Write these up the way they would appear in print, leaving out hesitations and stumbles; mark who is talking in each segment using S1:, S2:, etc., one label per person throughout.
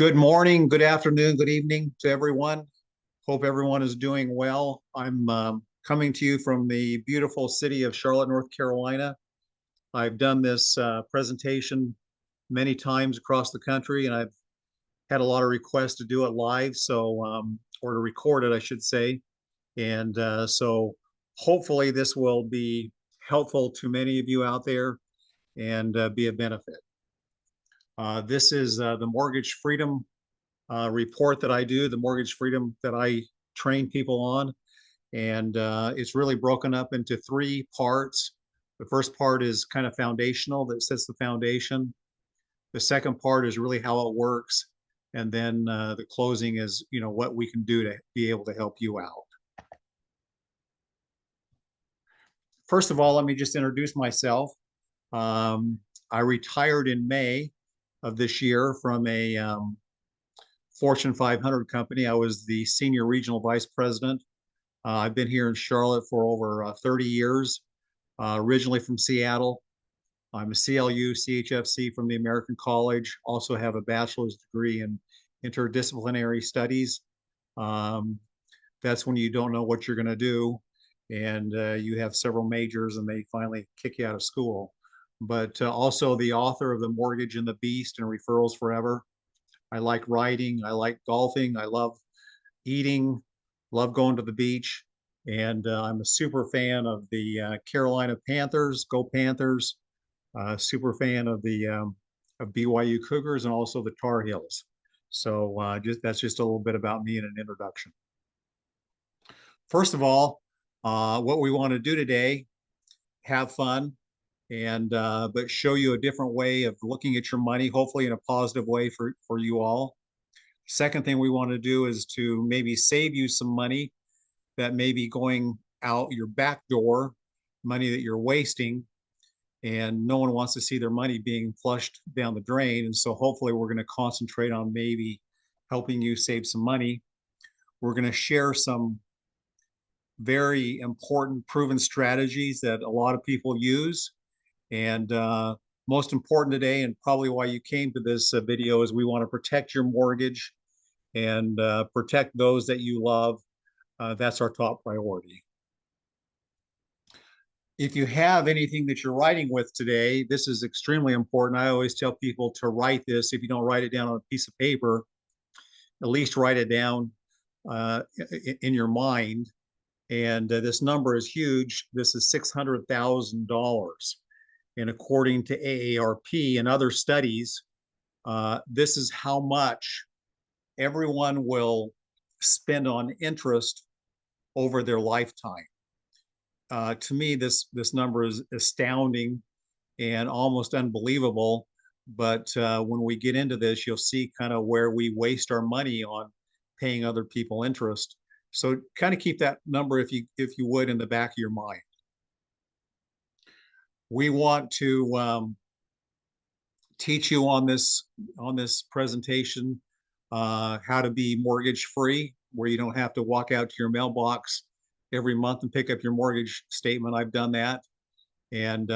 S1: Good morning, good afternoon, good evening to everyone. Hope everyone is doing well. I'm coming to you from the beautiful city of Charlotte, North Carolina. I've done this presentation many times across the country, and I've had a lot of requests to do it live, or to record it, I should say. And so hopefully this will be helpful to many of you out there and be a benefit. This is the Mortgage Freedom report that I do, the mortgage freedom that I train people on. And it's really broken up into three parts. The first part is kind of foundational, that sets the foundation. The second part is really how it works. And then the closing is, what we can do to be able to help you out. First of all, let me just introduce myself. I retired in May of this year from a Fortune 500 company. I was the senior regional vice president. I've been here in Charlotte for over 30 years, originally from Seattle. I'm a CLU, CHFC from the American College, also have a bachelor's degree in interdisciplinary studies. That's when you don't know what you're going to do, and you have several majors and they finally kick you out of school. But also the author of The Mortgage and the Beast and Referrals Forever. I like riding, I like golfing, I love eating, love going to the beach, and I'm a super fan of the Carolina Panthers, go Panthers, super fan of the of BYU Cougars and also the Tar Heels. So that's just a little bit about me in an introduction. First of all, what we want to do today, have fun, and but show you a different way of looking at your money, hopefully in a positive way for you all. Second thing we want to do is to maybe save you some money that may be going out your back door, money that you're wasting, and no one wants to see their money being flushed down the drain. And so hopefully we're going to concentrate on maybe helping you save some money. We're going to share some very important proven strategies that a lot of people use. And most important today, and probably why you came to this video, is we want to protect your mortgage and protect those that you love. That's our top priority. If you have anything that you're writing with today, this is extremely important. I always tell people to write this. If you don't write it down on a piece of paper, at least write it down in your mind. And this number is huge. This is $600,000. And according to AARP and other studies, this is how much everyone will spend on interest over their lifetime. To me, this number is astounding and almost unbelievable. But when we get into this, you'll see kind of where we waste our money on paying other people interest. So kind of keep that number, if you would, in the back of your mind. We want to teach you on this presentation how to be mortgage free, where you don't have to walk out to your mailbox every month and pick up your mortgage statement. I've done that, and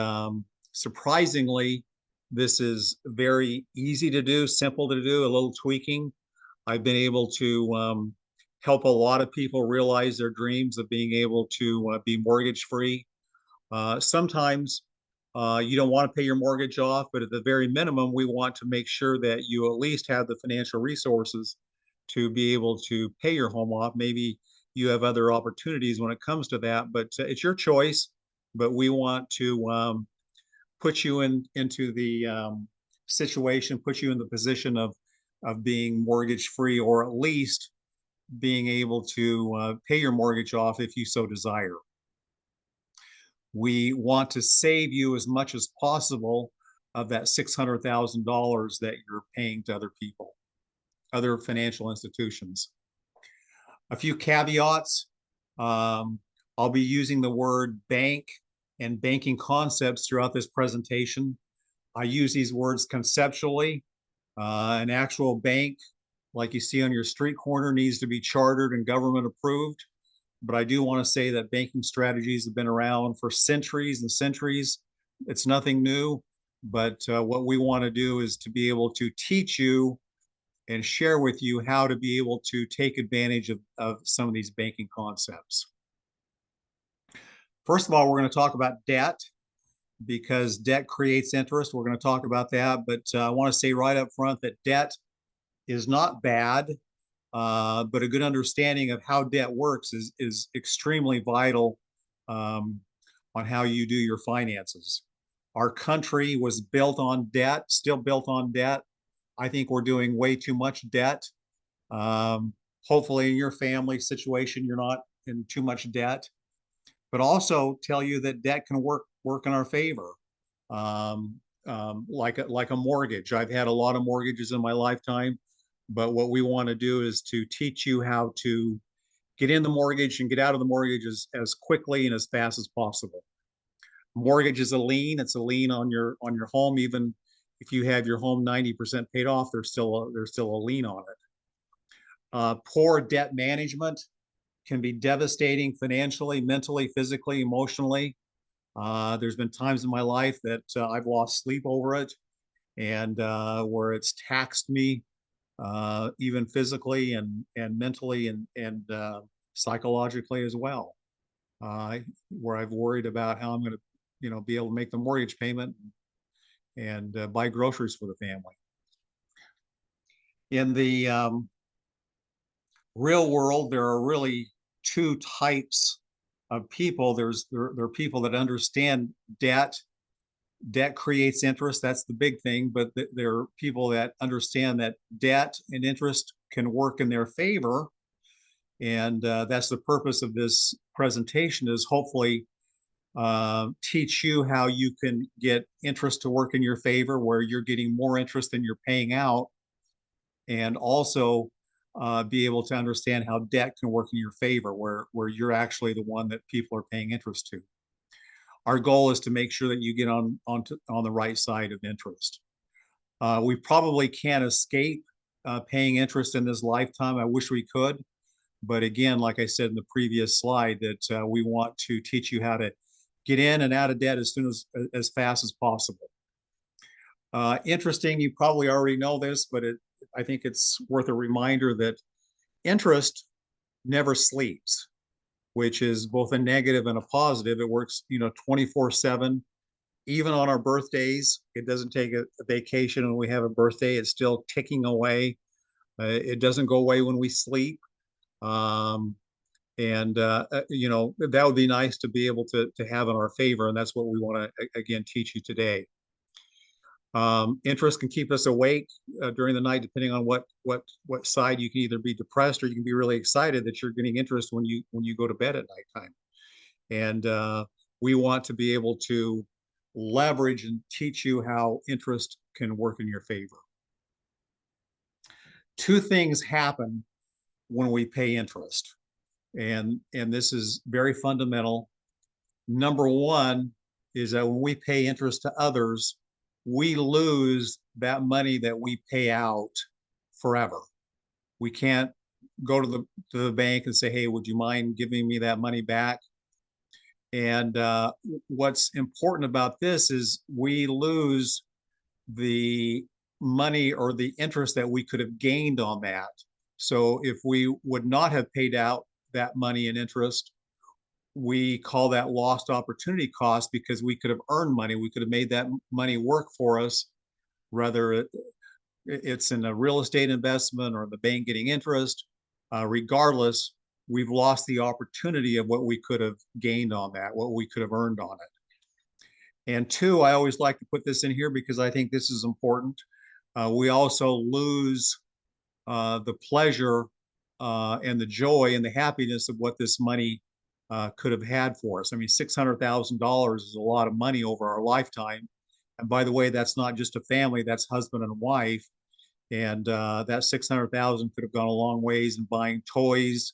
S1: surprisingly, this is very easy to do, simple to do, a little tweaking. I've been able to help a lot of people realize their dreams of being able to be mortgage free. Sometimes you don't want to pay your mortgage off, but at the very minimum, we want to make sure that you at least have the financial resources to be able to pay your home off. Maybe you have other opportunities when it comes to that, but it's your choice. But we want to put you into the situation, put you in the position of being mortgage free, or at least being able to pay your mortgage off if you so desire. We want to save you as much as possible of that $600,000 that you're paying to other people, other financial institutions. A few caveats. I'll be using the word bank and banking concepts throughout this presentation. I use these words conceptually. An actual bank, like you see on your street corner, needs to be chartered and government approved. But I do want to say that banking strategies have been around for centuries and centuries. It's nothing new, but what we want to do is to be able to teach you and share with you how to be able to take advantage of some of these banking concepts. First of all, we're going to talk about debt because debt creates interest. We're going to talk about that, but I want to say right up front that debt is not bad, but a good understanding of how debt works is extremely vital on how you do your finances. Our country was built on debt, still built on debt. I think we're doing way too much debt. Hopefully, in your family situation, you're not in too much debt, but also tell you that debt can work in our favor. Like a mortgage. I've had a lot of mortgages in my lifetime, but what we want to do is to teach you how to get in the mortgage and get out of the mortgage as quickly and as fast as possible. Mortgage is a lien. It's a lien on your home. Even if you have your home 90% paid off, there's still a lien on it. Poor debt management can be devastating financially, mentally, physically, emotionally. There's been times in my life that I've lost sleep over it, and where it's taxed me, even physically and mentally and psychologically as well. Where I've worried about how I'm going to, be able to make the mortgage payment and buy groceries for the family. In the real world, there are really two types of people. There are people that understand debt. Debt creates interest. That's the big thing. But there are people that understand that debt and interest can work in their favor. And that's the purpose of this presentation, is hopefully teach you how you can get interest to work in your favor, where you're getting more interest than you're paying out, and also be able to understand how debt can work in your favor, where you're actually the one that people are paying interest to. Our goal is to make sure that you get on the right side of interest. We probably can't escape paying interest in this lifetime. I wish we could, but again, like I said in the previous slide, that we want to teach you how to get in and out of debt as fast as possible. Interesting, you probably already know this, but I think it's worth a reminder that interest never sleeps, which is both a negative and a positive. It works, 24/7. Even on our birthdays, it doesn't take a vacation when we have a birthday. It's still ticking away. It doesn't go away when we sleep. That would be nice to be able to have in our favor, and that's what we want to again teach you today. Interest can keep us awake during the night, depending on what side. You can either be depressed or you can be really excited that you're getting interest when you go to bed at nighttime. And we want to be able to leverage and teach you how interest can work in your favor. Two things happen when we pay interest, and this is very fundamental. Number one is that when we pay interest to others, we lose that money that we pay out forever. We can't go to the bank and say, hey, would you mind giving me that money back? And what's important about this is we lose the money or the interest that we could have gained on that. So if we would not have paid out that money in interest, we call that lost opportunity cost, because we could have earned money. We could have made that money work for us, whether it's in a real estate investment or the bank getting interest. Regardless, we've lost the opportunity of what we could have gained on that, what we could have earned on it. And two, I always like to put this in here because I think this is important. We also lose the pleasure and the joy and the happiness of what this money could have had for us. I mean, $600,000 is a lot of money over our lifetime. And by the way, that's not just a family, that's husband and wife. And that 600,000 could have gone a long ways in buying toys,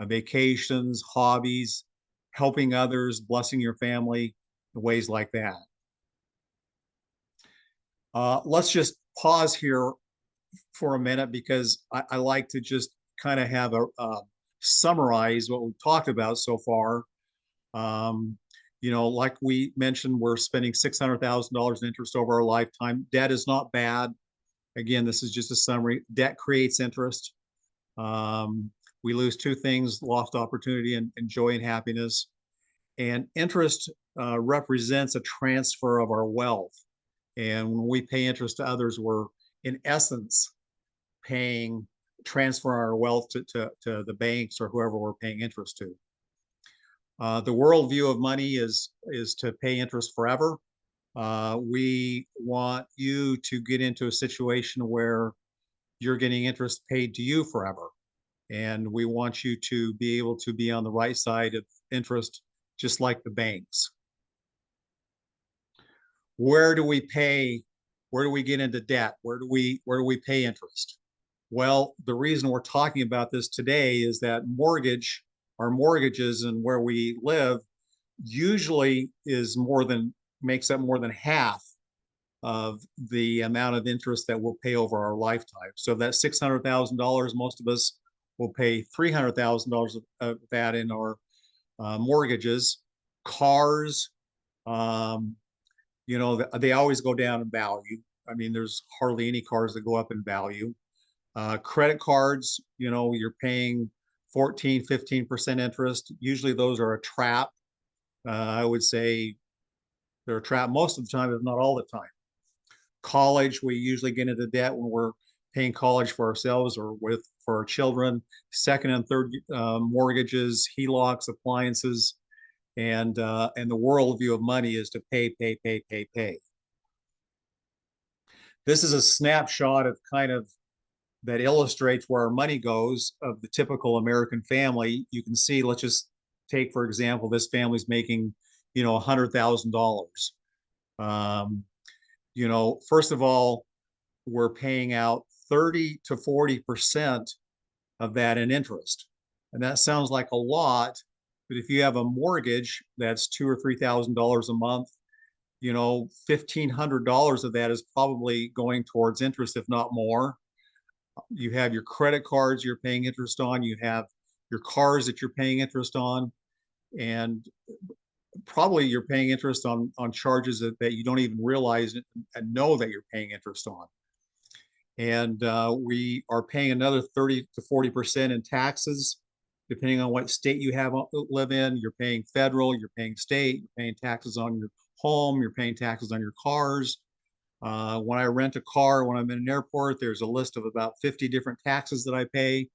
S1: vacations, hobbies, helping others, blessing your family, ways like that. Let's just pause here for a minute, because I like to just kind of have a summarize what we've talked about so far. Like we mentioned, we're spending $600,000 in interest over our lifetime. Debt is not bad. Again, this is just a summary. Debt creates interest. We lose two things: lost opportunity and joy and happiness. And interest represents a transfer of our wealth. And when we pay interest to others, we're in essence paying, transfer our wealth to the banks or whoever we're paying interest to. The worldview of money is to pay interest forever. We want you to get into a situation where you're getting interest paid to you forever. And we want you to be able to be on the right side of interest, just like the banks. Where do we pay? Where do we get into debt? Where do we pay interest? Well, the reason we're talking about this today is that our mortgages and where we live usually makes up more than half of the amount of interest that we'll pay over our lifetime. So that $600,000, most of us will pay $300,000 of that in our mortgages. Cars, they always go down in value. I mean, there's hardly any cars that go up in value. Credit cards, you're paying 14, 15% interest. Usually those are a trap. I would say they're a trap most of the time, if not all the time. College, we usually get into debt when we're paying college for ourselves or for our children. Second and third mortgages, HELOCs, appliances, and the worldview of money is to pay, pay, pay, pay, pay. This is a snapshot of kind of that illustrates where our money goes of the typical American family. You can see, let's just take, for example, this family's making, $100,000. First of all, we're paying out 30 to 40% of that in interest. And that sounds like a lot, but if you have a mortgage that's $2,000 or $3,000 a month, $1,500 of that is probably going towards interest, if not more. You have your credit cards you're paying interest on, you have your cars that you're paying interest on, and probably you're paying interest on charges that you don't even realize and know that you're paying interest on. And we are paying another 30 to 40% in taxes, depending on what state you live in. You're paying federal, you're paying state, you're paying taxes on your home, you're paying taxes on your cars. When I rent a car, when I'm in an airport, there's a list of about 50 different taxes that I pay.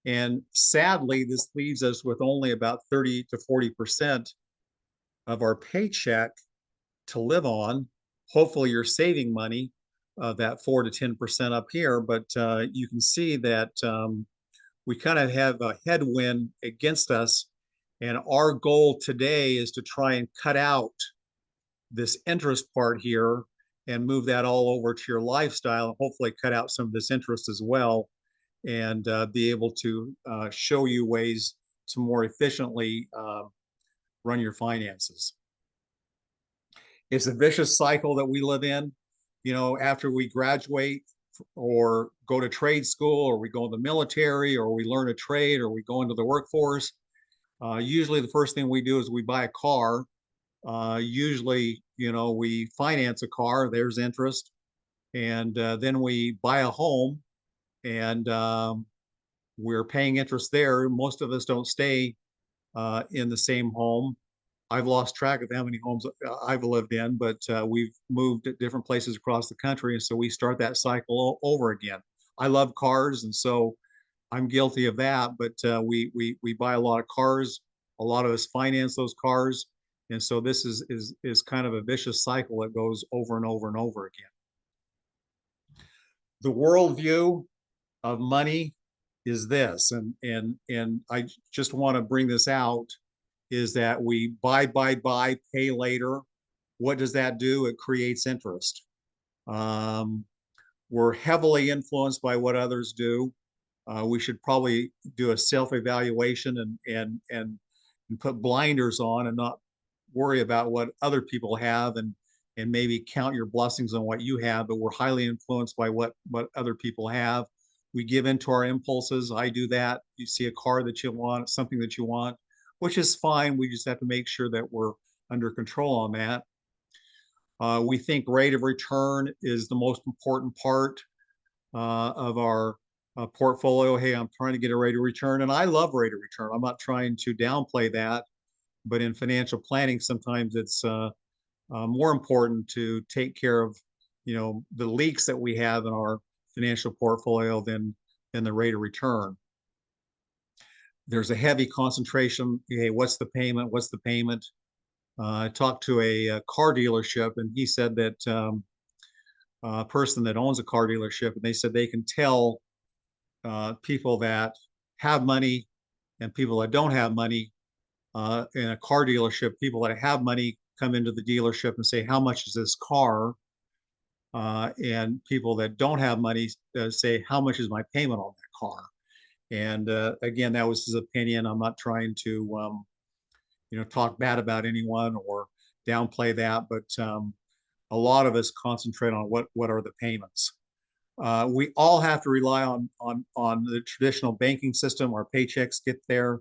S1: And sadly, this leaves us with only about 30 to 40% of our paycheck to live on. Hopefully you're saving money, that 4 to 10% up here, but you can see that we kind of have a headwind against us. And our goal today is to try and cut out this interest part here and move that all over to your lifestyle, and hopefully cut out some of this interest as well, and be able to show you ways to more efficiently run your finances. It's a vicious cycle that we live in. After we graduate or go to trade school, or we go in the military, or we learn a trade, or we go into the workforce, usually the first thing we do is we buy a car. Usually, we finance a car, there's interest. And then we buy a home, and we're paying interest there. Most of us don't stay in the same home. I've lost track of how many homes I've lived in, but we've moved at different places across the country. And so we start that cycle over again. I love cars, and so I'm guilty of that, but we buy a lot of cars. A lot of us finance those cars. And so this is kind of a vicious cycle that goes over and over and over again. The worldview of money is this, and I just want to bring this out, is that we buy, pay later. What does that do? It creates interest. We're heavily influenced by what others do. We should probably do a self-evaluation and put blinders on and not worry about what other people have, and maybe count your blessings on what you have. But we're highly influenced by what other people have. We give into our impulses. I do that. You see a car that you want, something that you want, which is fine. We just have to make sure that we're under control on that. We think rate of return is the most important part. of our portfolio. Hey, I'm trying to get a rate of return, and I love rate of return. I'm not trying to downplay that, but in financial planning, sometimes it's more important to take care of, the leaks that we have in our financial portfolio than the rate of return. There's a heavy concentration. Hey, what's the payment? What's the payment? I talked to a car dealership, and he said that a person that owns a car dealership, and they said they can tell people that have money and people that don't have money. In a car dealership, people that have money come into the dealership and say, "How much is this car?" And people that don't have money say, "How much is my payment on that car?" And again, that was his opinion. I'm not trying to, talk bad about anyone or downplay that, but a lot of us concentrate on what are the payments. We all have to rely on the traditional banking system. Our paychecks get there,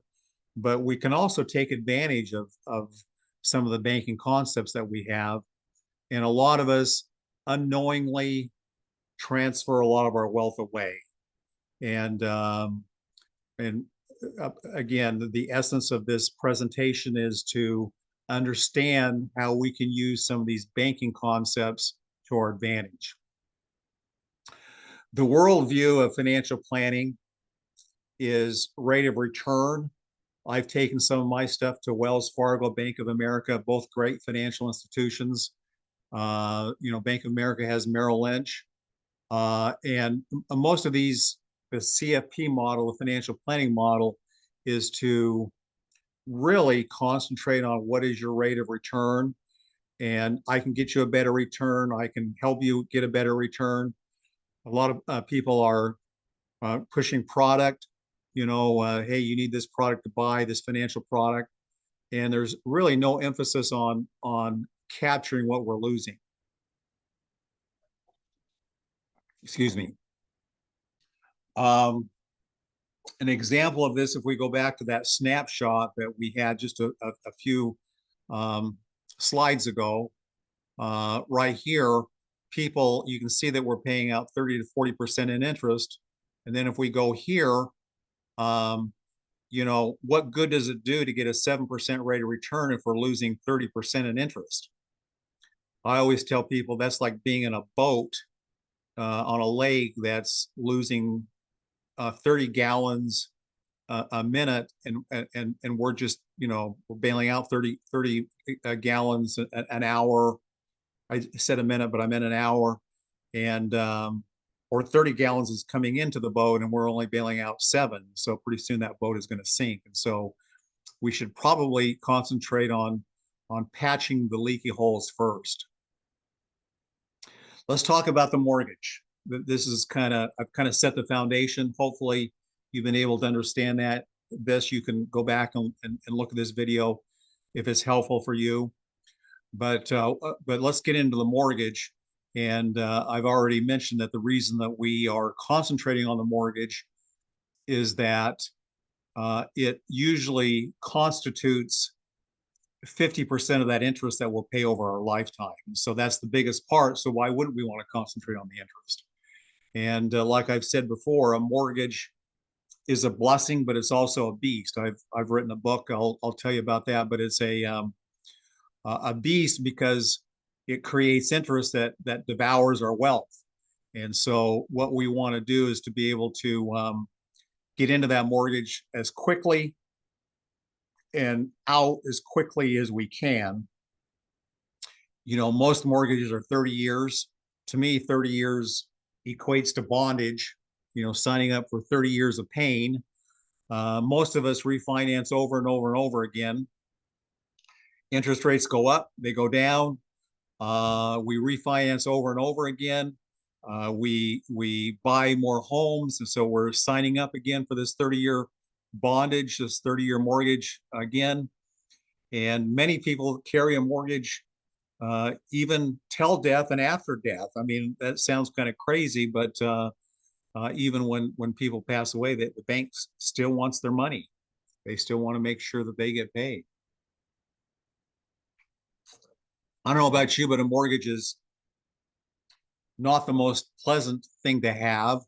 S1: but we can also take advantage of some of the banking concepts that we have. And a lot of us unknowingly transfer a lot of our wealth away. And again, the essence of this presentation is to understand how we can use some of these banking concepts to our advantage. The worldview of financial planning is rate of return. I've taken some of my stuff to Wells Fargo, Bank of America, both great financial institutions. Bank of America has Merrill Lynch. And most of these, the CFP model, the financial planning model, is to really concentrate on what is your rate of return. And I can get you a better return. I can help you get a better return. A lot of people are pushing product. Hey, you need this product to buy this financial product, and there's really no emphasis on capturing what we're losing. Excuse me. An example of this, if we go back to that snapshot that we had just a few slides ago, right here, people, you can see that we're paying out 30 to 40% in interest. And then if we go here, what good does it do to get a 7% rate of return if we're losing 30% in interest? I always tell people that's like being in a boat on a lake that's losing 30 gallons a minute, and we're just, we're bailing out 30 gallons an hour. I said a minute, but I meant an hour. And or 30 gallons is coming into the boat and we're only bailing out 7. So pretty soon that boat is going to sink. And so we should probably concentrate on patching the leaky holes first. Let's talk about the mortgage. This is I've kind of set the foundation. Hopefully you've been able to understand that. This, you can go back and look at this video if it's helpful for you. But let's get into the mortgage. And I've already mentioned that the reason that we are concentrating on the mortgage is that it usually constitutes 50% of that interest that we'll pay over our lifetime. So that's the biggest part. So why wouldn't we want to concentrate on the interest? And like I've said before, a mortgage is a blessing, but it's also a beast. I've written a book. I'll tell you about that. But it's a beast because it creates interest that devours our wealth. And so what we want to do is to be able to get into that mortgage as quickly and out as quickly as we can. Most mortgages are 30 years. To me, 30 years equates to bondage, signing up for 30 years of pain. Most of us refinance over and over and over again. Interest rates go up, they go down. We refinance over and over again. We buy more homes, and so we're signing up again for this 30-year bondage, this 30-year mortgage again. And many people carry a mortgage even till death and after death. I mean, that sounds kind of crazy, but even when people pass away, the bank still wants their money. They still want to make sure that they get paid. I don't know about you, but a mortgage is not the most pleasant thing to have.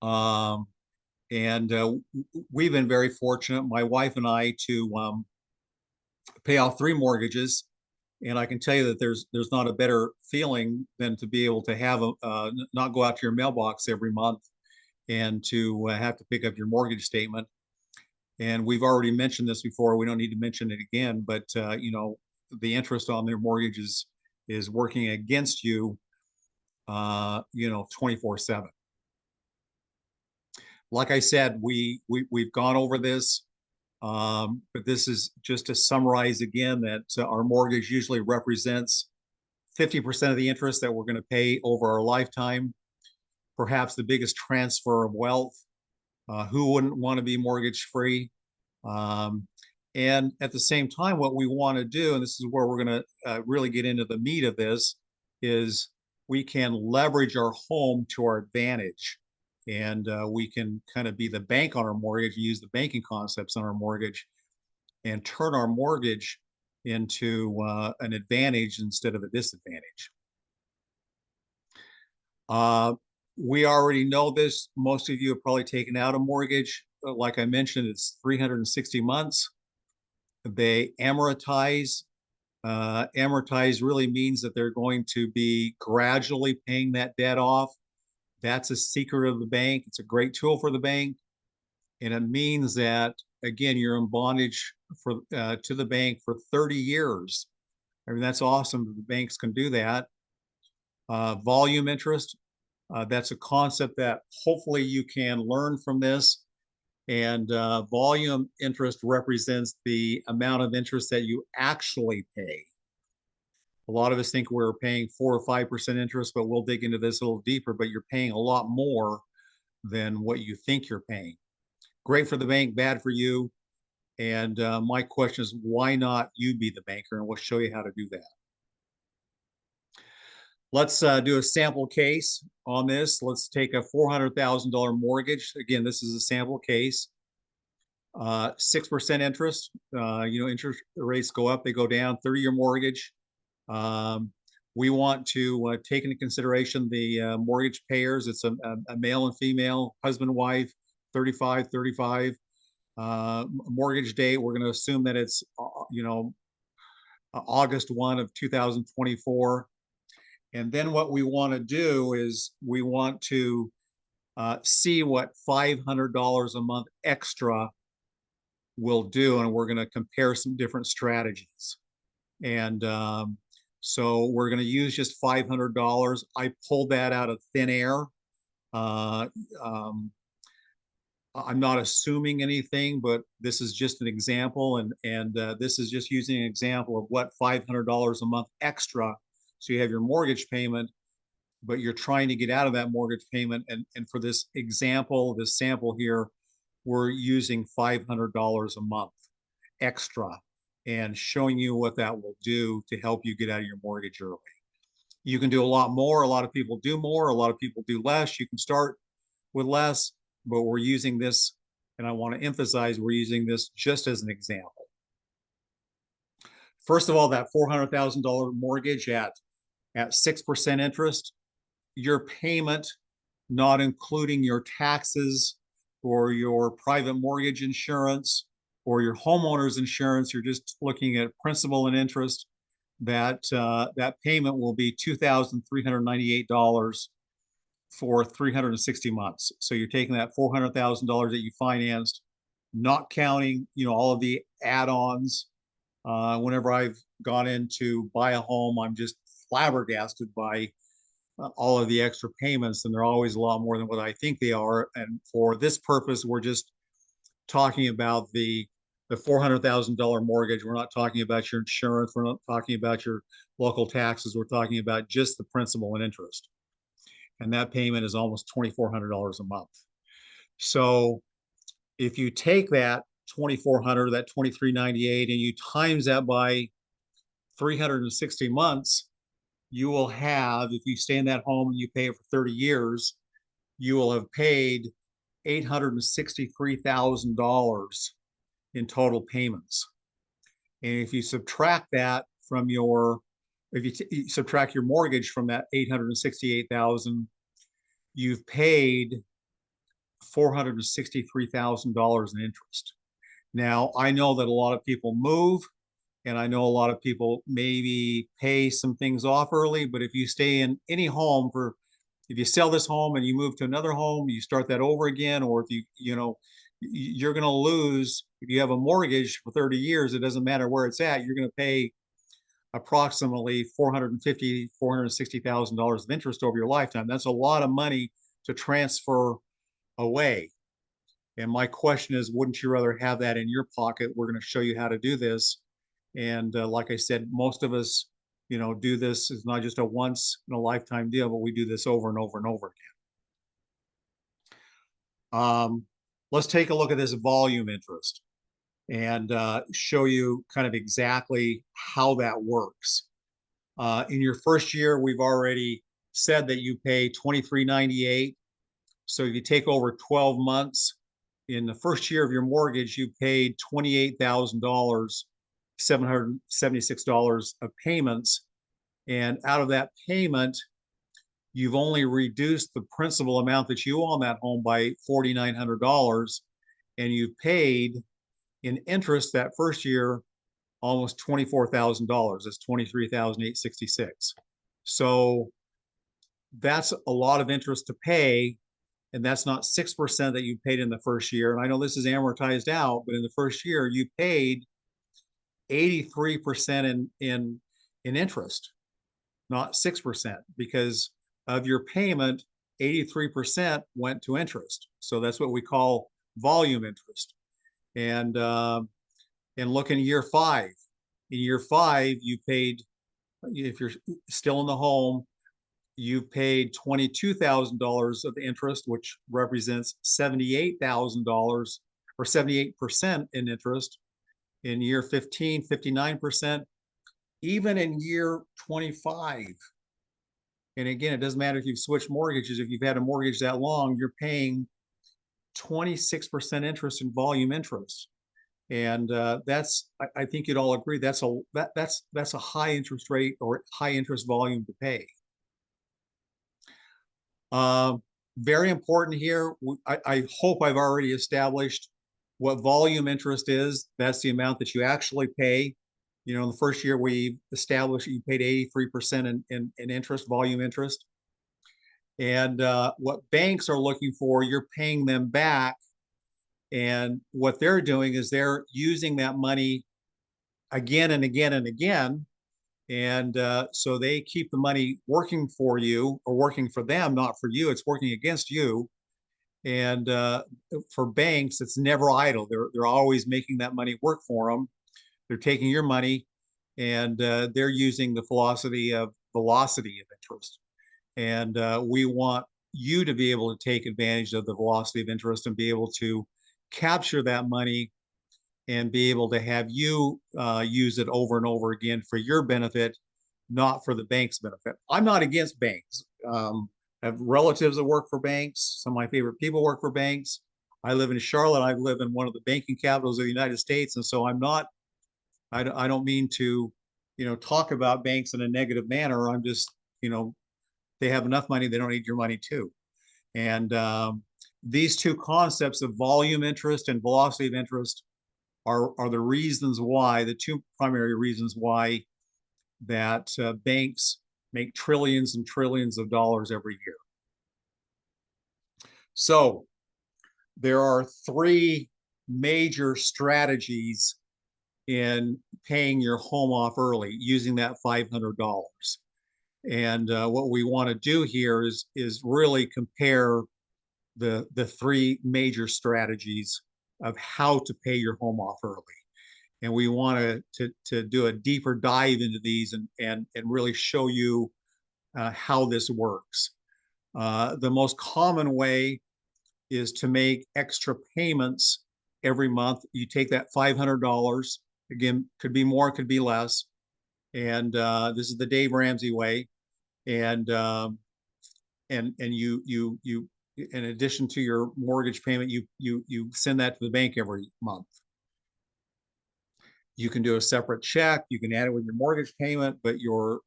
S1: Um, and we've been very fortunate, my wife and I, to pay off 3 mortgages. And I can tell you that there's not a better feeling than to be able to have not go out to your mailbox every month and to have to pick up your mortgage statement. And we've already mentioned this before. We don't need to mention it again, but the interest on their mortgages is working against you, 24/7. Like I said, we've gone over this, but this is just to summarize again that our mortgage usually represents 50% of the interest that we're going to pay over our lifetime. Perhaps the biggest transfer of wealth. Who wouldn't want to be mortgage free? Um, and at the same time, what we want to do, and this is where we're going to really get into the meat of this, is we can leverage our home to our advantage. And we can kind of be the bank on our mortgage, use the banking concepts on our mortgage, and turn our mortgage into an advantage instead of a disadvantage. Uh, we already know this. Most of you have probably taken out a mortgage. Like I mentioned, it's 360 months. They amortize. Amortize really means that they're going to be gradually paying that debt off. That's a secret of the bank. It's a great tool for the bank. And it means that, again, you're in bondage to the bank for 30 years. I mean, that's awesome that the banks can do that. Volume interest, that's a concept that hopefully you can learn from this. And volume interest represents the amount of interest that you actually pay. A lot of us think we're paying 4 or 5% interest, but we'll dig into this a little deeper. But you're paying a lot more than what you think you're paying. Great for the bank, bad for you. And my question is, why not you be the banker? And we'll show you how to do that. Let's do a sample case on this. Let's take a $400,000 mortgage. Again, this is a sample case. 6% interest. Interest rates go up, they go down. 30-year mortgage. We want to take into consideration the mortgage payers. It's a male and female, husband, wife, 35, 35. Mortgage date, we're going to assume that it's, August 1 of 2024. And then what we want to do is we want to see what $500 a month extra will do. And we're going to compare some different strategies. And so we're going to use just $500. I pulled that out of thin air. I'm not assuming anything, but this is just an example. And this is just using an example of what $500 a month extra. So you have your mortgage payment, but you're trying to get out of that mortgage payment. And for this example, this sample here, we're using $500 a month extra and showing you what that will do to help you get out of your mortgage early. You can do a lot more. A lot of people do more. A lot of people do less. You can start with less, but we're using this, and I want to emphasize we're using this just as an example. First of all, that $400,000 mortgage at 6% interest, your payment, not including your taxes or your private mortgage insurance or your homeowner's insurance, you're just looking at principal and interest, that payment will be $2,398 for 360 months. So you're taking that $400,000 that you financed, not counting, all of the add-ons. Whenever I've gone in to buy a home, I'm just flabbergasted by all of the extra payments, and they're always a lot more than what I think they are. And for this purpose, we're just talking about the $400,000 mortgage. We're not talking about your insurance. We're not talking about your local taxes. We're talking about just the principal and interest. And that payment is almost $2,400 a month. So if you take that $2,400, that $2,398, and you times that by 360 months, you will have, if you stay in that home and you pay it for 30 years, you will have paid $863,000 in total payments. And if you subtract that from your if you subtract your mortgage from that 868,000, you've paid $463,000 in interest. Now, I know that a lot of people move, and I know a lot of people maybe pay some things off early, but if you stay in any home if you sell this home and you move to another home, you start that over again, or if you're going to lose, if you have a mortgage for 30 years, it doesn't matter where it's at, you're going to pay approximately $460,000 of interest over your lifetime. That's a lot of money to transfer away. And my question is, wouldn't you rather have that in your pocket? We're going to show you how to do this. And like I said, most of us, do this. It's not just a once in a lifetime deal, but we do this over and over and over again. Let's take a look at this volume interest and show you kind of exactly how that works. In your first year, we've already said that you pay $23.98. So if you take over 12 months, in the first year of your mortgage, you paid $28,000, $776 of payments. And out of that payment, you've only reduced the principal amount that you owe on that home by $4,900. And you paid in interest that first year almost $24,000. That's $23,866. So that's a lot of interest to pay. And that's not 6% that you paid in the first year. And I know this is amortized out, but in the first year, you paid 83% in interest, not 6%, because of your payment, 83% went to interest. So that's what we call volume interest. And look in year 5. In year 5, you paid, if you're still in the home, you paid $22,000 of interest, which represents $78,000 or 78% in interest. In year 15, 59%, even in year 25. And again, it doesn't matter if you've switched mortgages. If you've had a mortgage that long, you're paying 26% interest in volume interest. And that's, I think you'd all agree, that's a high interest rate or high interest volume to pay. Very important here. I hope I've already established what volume interest is. That's the amount that you actually pay. In the first year, we established you paid 83% in interest, volume interest. And what banks are looking for, you're paying them back. And what they're doing is they're using that money again and again and again. And so they keep the money working for you or working for them, not for you. It's working against you. And for banks, it's never idle. They're always making that money work for them. They're taking your money and they're using the velocity of interest. And we want you to be able to take advantage of the velocity of interest and be able to capture that money and be able to have you use it over and over again for your benefit, not for the bank's benefit. I'm not against banks. I have relatives that work for banks. Some of my favorite people work for banks. I live in Charlotte. I live in one of the banking capitals of the United States. And so I don't mean to, talk about banks in a negative manner. I'm just, they have enough money. They don't need your money too. And these two concepts of volume interest and velocity of interest are the reasons why, the two primary reasons why that banks make trillions and trillions of dollars every year. So there are 3 major strategies in paying your home off early using that $500. And what we want to do here is really compare the 3 major strategies of how to pay your home off early. And we want to do a deeper dive into these and really show you how this works. The most common way is to make extra payments every month. You take that $500, again, could be more, could be less. And this is the Dave Ramsey way. And you in addition to your mortgage payment, you send that to the bank every month. You can do a separate check. You can add it with your mortgage payment, but you're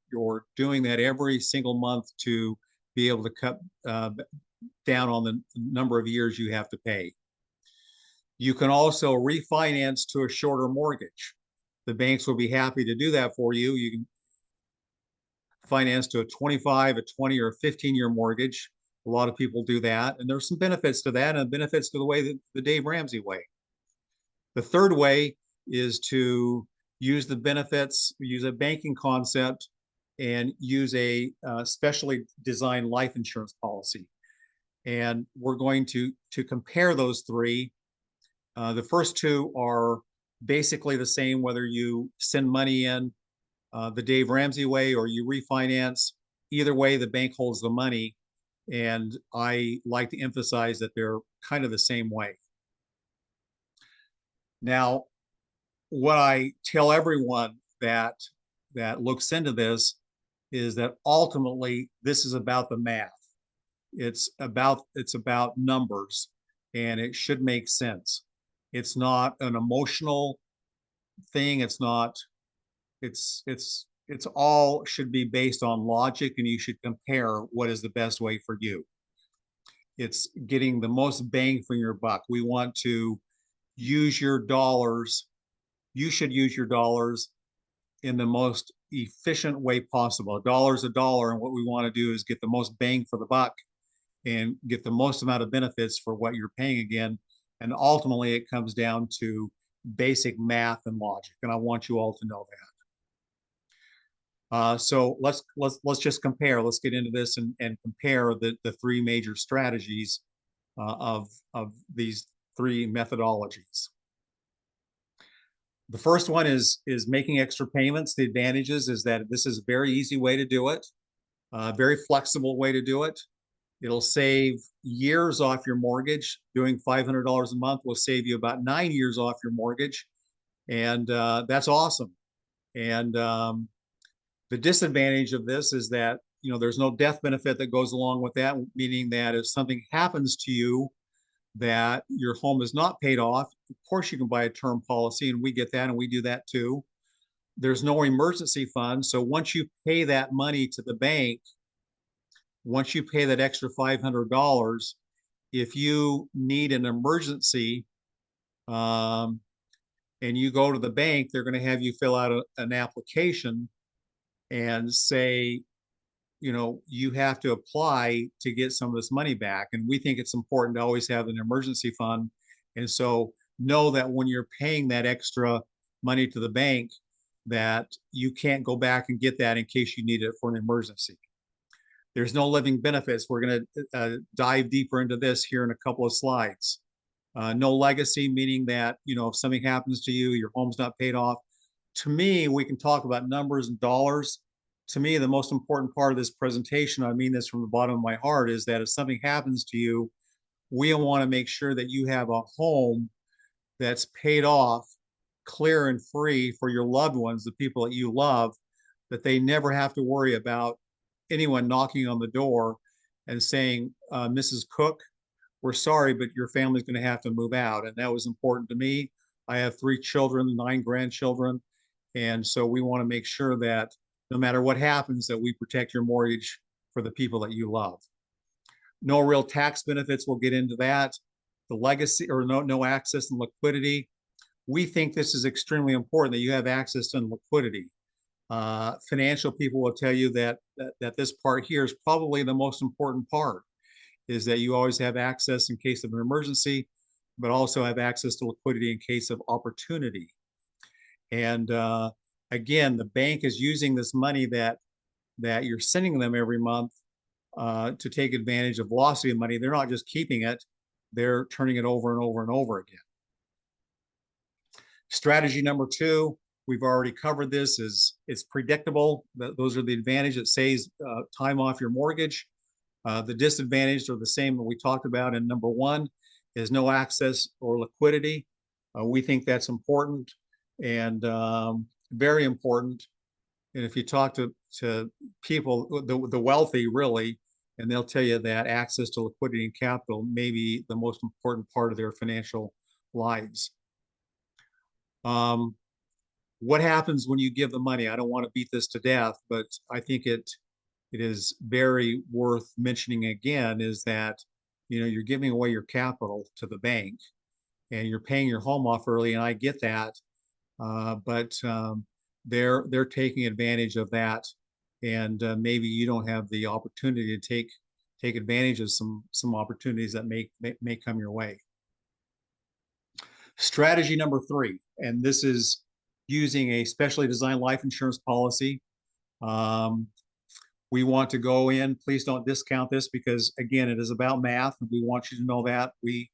S1: doing that every single month to be able to cut down on the number of years you have to pay. You can also refinance to a shorter mortgage. The banks will be happy to do that for you. You can finance to a 25, a 20, or a 15-year mortgage. A lot of people do that, and there's some benefits to that, and benefits to the way that the Dave Ramsey way. The third way is to use the benefits, use a banking concept, and use a specially designed life insurance policy. And we're going to compare those three. The first two are basically the same, whether you send money in the Dave Ramsey way or you refinance. Either way, the bank holds the money. And I like to emphasize that they're kind of the same way. Now, what I tell everyone that looks into this is that ultimately this is about the math. It's about numbers, and it should make sense. It's not an emotional thing. It's all should be based on logic, and you should compare what is the best way for you. It's getting the most bang for your buck. We want to use your dollars. You should use your dollars in the most efficient way possible. A dollar is a dollar, and what we want to do is get the most bang for the buck and get the most amount of benefits for what you're paying again. And ultimately, it comes down to basic math and logic. And I want you all to know that. So let's just compare. Let's get into this and compare the three major strategies of these three methodologies. The first one is making extra payments. The advantages is that this is a very easy way to do it, a very flexible way to do it. It'll save years off your mortgage. Doing $500 a month will save you about 9 years off your mortgage. And that's awesome. And the disadvantage of this is that, there's no death benefit that goes along with that, meaning that if something happens to you, that your home is not paid off, of course you can buy a term policy, and we get that, and we do that too. There's no emergency fund. So once you pay that money to the bank, once you pay that extra $500, if you need an emergency and you go to the bank, they're going to have you fill out an application and say, you have to apply to get some of this money back. And we think it's important to always have an emergency fund. And so know that when you're paying that extra money to the bank, that you can't go back and get that in case you need it for an emergency. There's no living benefits. We're going to dive deeper into this here in a couple of slides. No legacy, meaning that, if something happens to you, your home's not paid off. To me, we can talk about numbers and dollars. To me, the most important part of this presentation, I mean this from the bottom of my heart, is that if something happens to you, we want to make sure that you have a home that's paid off, clear and free for your loved ones, the people that you love, that they never have to worry about anyone knocking on the door and saying, Mrs. Cook, we're sorry, but your family's going to have to move out. And that was important to me. I have 3 children, 9 grandchildren. And so we want to make sure that no matter what happens, that we protect your mortgage for the people that you love. No real tax benefits. We'll get into that. The legacy, or no access and liquidity. We think this is extremely important, that you have access to liquidity. Financial people will tell you that this part here is probably the most important part, is that you always have access in case of an emergency, but also have access to liquidity in case of opportunity. And again, the bank is using this money that you're sending them every month to take advantage of velocity of money. They're not just keeping it, they're turning it over and over and over again. Strategy number 2, we've already covered this, is it's predictable. Those are the advantages. It saves time off your mortgage. The disadvantages are the same that we talked about in number 1, is no access or liquidity. We think that's important and very important. And if you talk to people, the wealthy really, and they'll tell you that access to liquidity and capital may be the most important part of their financial lives. What happens when you give the money? I don't want to beat this to death, but I think it is very worth mentioning again is that, you're giving away your capital to the bank and you're paying your home off early, and I get that. But they're taking advantage of that, and maybe you don't have the opportunity to take advantage of some opportunities that may come your way. Strategy number 3, and this is using a specially designed life insurance policy. Um, we want to go in. Please don't discount this because again, it is about math, and we want you to know that we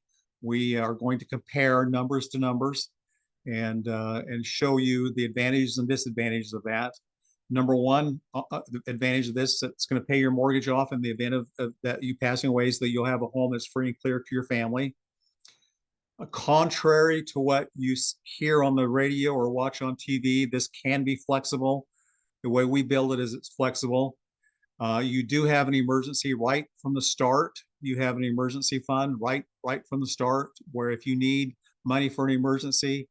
S1: are going to compare numbers to numbers and show you the advantages and disadvantages of that. Number one, the advantage of this, it's going to pay your mortgage off in the event of that you passing away, so that you'll have a home that's free and clear to your family. Contrary to what you hear on the radio or watch on TV, this can be flexible. The way we build it is it's flexible. You do have an emergency right from the start. You have an emergency fund right from the start, where if you need money for an emergency,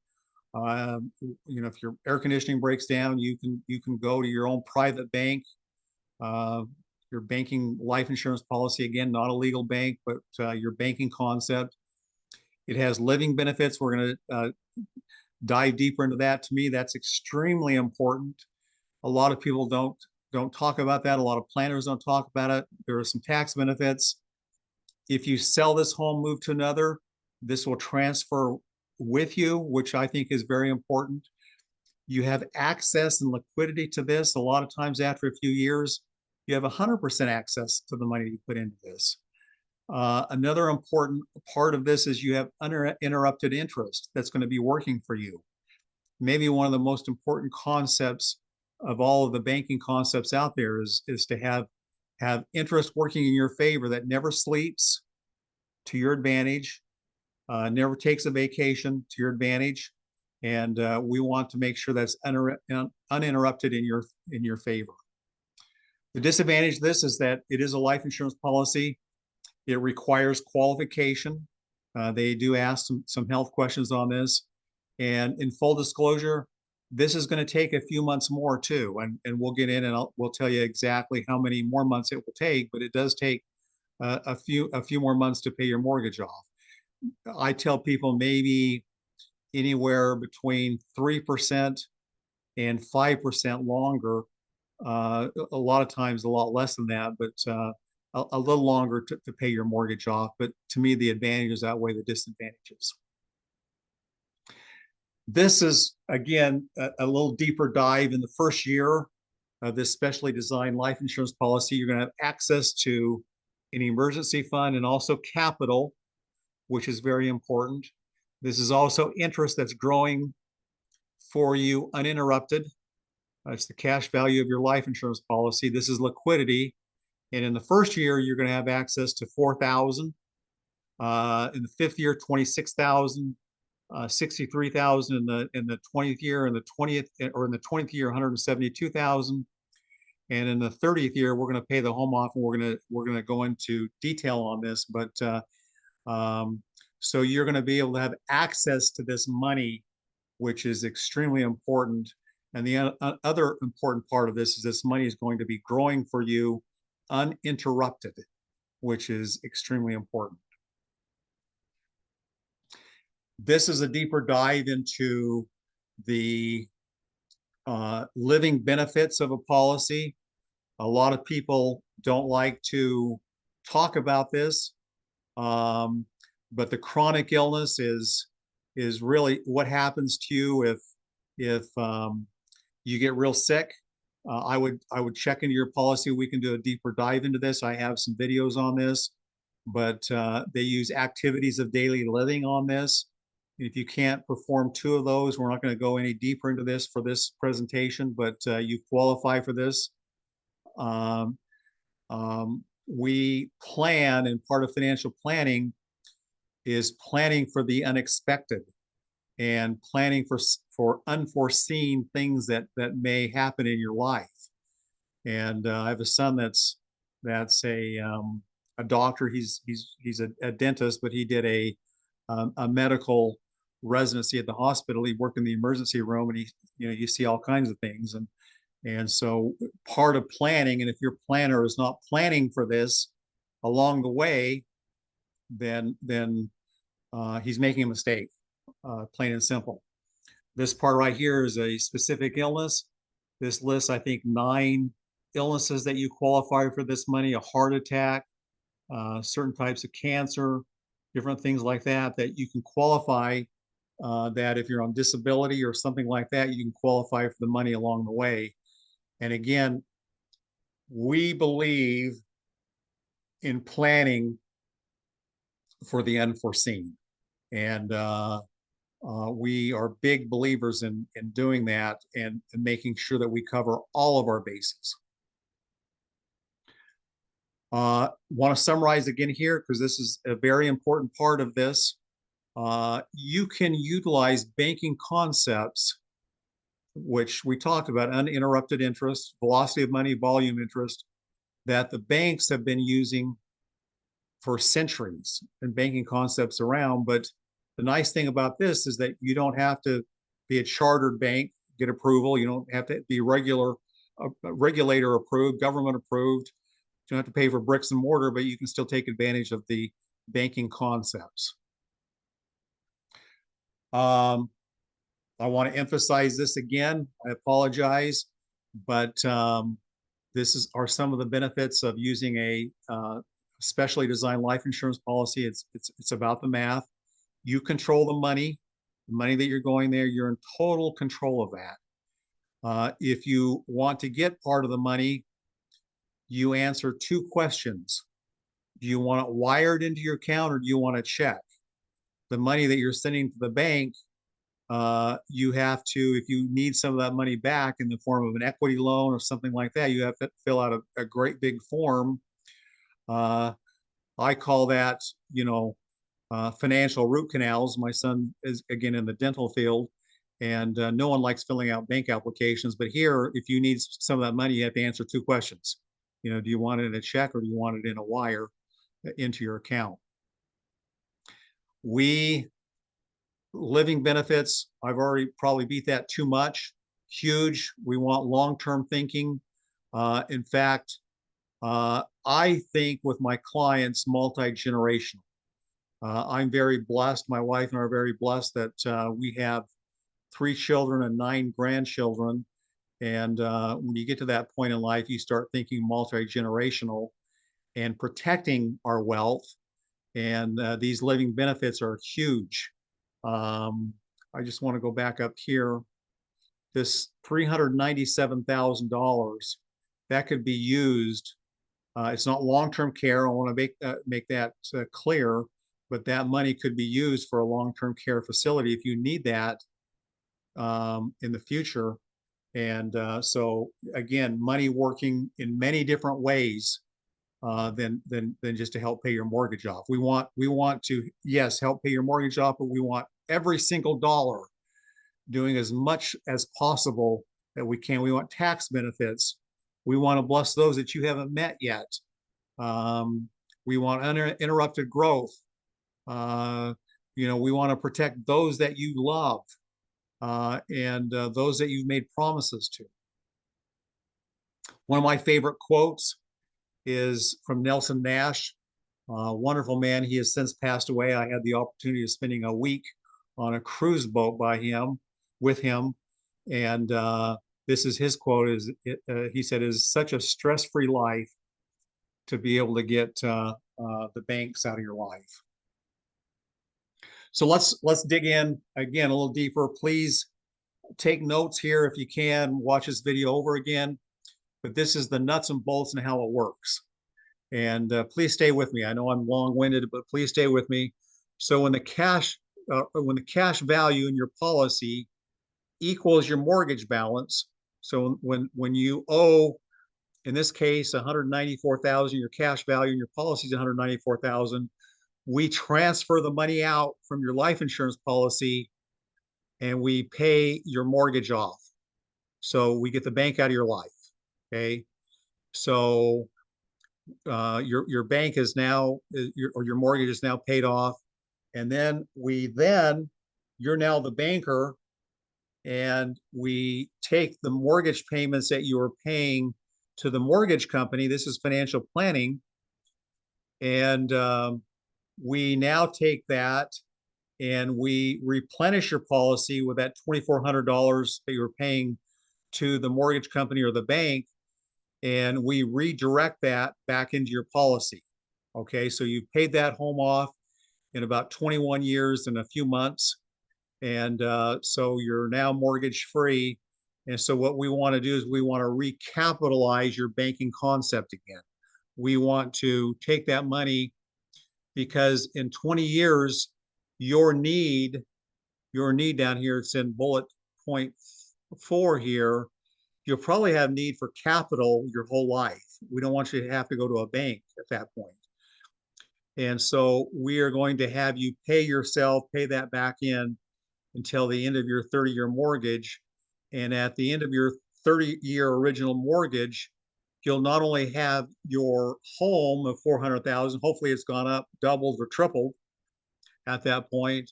S1: if your air conditioning breaks down, you can go to your own private bank. Your banking life insurance policy, again, not a legal bank, but your banking concept. It has living benefits. We're going to dive deeper into that. To me, that's extremely important. A lot of people don't talk about that. A lot of planners don't talk about it. There are some tax benefits. If you sell this home, move to another, this will transfer with you, which I think is very important. You have access and liquidity to this. A lot of times after a few years, you have 100% access to the money you put into this. Another important part of this is you have uninterrupted interest that's going to be working for you. Maybe one of the most important concepts of all of the banking concepts out there is to have interest working in your favor that never sleeps, to your advantage, never takes a vacation, to your advantage, and we want to make sure that's uninterrupted in your favor. The disadvantage of this is that it is a life insurance policy. It requires qualification. They do ask some health questions on this. And in full disclosure, this is going to take a few months more too. And we'll get in and we'll tell you exactly how many more months it will take, but it does take a few more months to pay your mortgage off. I tell people maybe anywhere between 3% and 5% longer. A lot of times a lot less than that, but a little longer to pay your mortgage off. But to me, the advantages outweigh the disadvantages. This is, again, a little deeper dive. In the first year of this specially designed life insurance policy, you're going to have access to an emergency fund and also capital, which is very important. This is also interest that's growing for you uninterrupted. It's the cash value of your life insurance policy. This is liquidity. And in the first year, you're going to have access to $4,000. In the 5th year, $26,000, $63,000 in the 20th year, in the 20th year, $172,000. And in the 30th year, we're going to pay the home off, and we're going to go into detail on this. But so you're going to be able to have access to this money, which is extremely important. And the other important part of this is this money is going to be growing for you uninterrupted, which is extremely important. This is a deeper dive into the living benefits of a policy. A lot of people don't like to talk about this, but the chronic illness is really what happens to you if you get real sick. I would check into your policy. We can do a deeper dive into this. I have some videos on this, but they use activities of daily living on this. If you can't perform 2 of those, we're not going to go any deeper into this for this presentation, but you qualify for this. We plan, and part of financial planning is planning for the unexpected and planning for unforeseen things that may happen in your life. And I have a son that's a doctor. He's a dentist, but he did a medical residency at the hospital. He worked in the emergency room, and you see all kinds of things. And so part of planning, and if your planner is not planning for this along the way, then he's making a mistake, plain and simple. This part right here is a specific illness. This lists, I think, 9 illnesses that you qualify for this money: a heart attack, certain types of cancer, different things like that, that you can qualify, that if you're on disability or something like that, you can qualify for the money along the way. And again, we believe in planning for the unforeseen. And we are big believers in doing that, and making sure that we cover all of our bases. Want to summarize again here, because this is a very important part of this. You can utilize banking concepts, which we talked about: uninterrupted interest, velocity of money, volume interest, that the banks have been using for centuries, and banking concepts around. But the nice thing about this is that you don't have to be a chartered bank, get approval. You don't have to be regulator approved, government approved. You don't have to pay for bricks and mortar, but you can still take advantage of the banking concepts. I want to emphasize this again. I apologize, but this are some of the benefits of using a specially designed life insurance policy. It's about the math. You control the money that you're going there. You're in total control of that. If you want to get part of the money, you answer 2 questions. Do you want it wired into your account, or do you want a check? The money that you're sending to the bank, you have to, if you need some of that money back in the form of an equity loan or something like that, you have to fill out a great big form. I call that, financial root canals. My son is, again, in the dental field, and no one likes filling out bank applications. But here, if you need some of that money, you have to answer 2 questions. Do you want it in a check, or do you want it in a wire into your account? Living benefits, I've already probably beat that too much. Huge. We want long-term thinking. In fact, I think with my clients multi-generational. I'm very blessed. My wife and I are very blessed that we have 3 children and 9 grandchildren. And when you get to that point in life, you start thinking multi-generational and protecting our wealth. And these living benefits are huge. I just want to go back up here. This $397,000, that could be used. It's not long-term care. I want to make that clear, but that money could be used for a long-term care facility if you need that in the future. And so again, money working in many different ways than just to help pay your mortgage off. We want to, yes, help pay your mortgage off, but we want every single dollar doing as much as possible that we can. We want tax benefits. We want to bless those that you haven't met yet. We want uninterrupted growth. We want to protect those that you love, and those that you've made promises to. One of my favorite quotes is from Nelson Nash, wonderful man. He has since passed away. I had the opportunity of spending a week on a cruise boat with him. And this is his quote: he said, "It is such a stress-free life to be able to get the banks out of your life." So let's dig in again a little deeper. Please take notes here if you can. Watch this video over again. But this is the nuts and bolts and how it works. And please stay with me. I know I'm long-winded, but please stay with me. So when the cash value in your policy equals your mortgage balance, so when you owe, in this case, $194,000, your cash value in your policy is $194,000. We transfer the money out from your life insurance policy, and we pay your mortgage off. So we get the bank out of your life. Okay, so your bank is now, or your mortgage is now paid off, and then we you're now the banker, and we take the mortgage payments that you were paying to the mortgage company. This is financial planning. And we now take that and we replenish your policy with that $2,400 that you were paying to the mortgage company or the bank, and we redirect that back into your policy. Okay, so you paid that home off in about 21 years and a few months. And so you're now mortgage free. And so what we want to do is we want to recapitalize your banking concept again. We want to take that money because in 20 years, your need down here, it's in bullet point 4 here, you'll probably have need for capital your whole life. We don't want you to have to go to a bank at that point. And so we are going to have you pay yourself, pay that back in until the end of your 30-year mortgage. And at the end of your 30-year original mortgage, you'll not only have your home of 400,000, hopefully it's gone up, doubled or tripled at that point,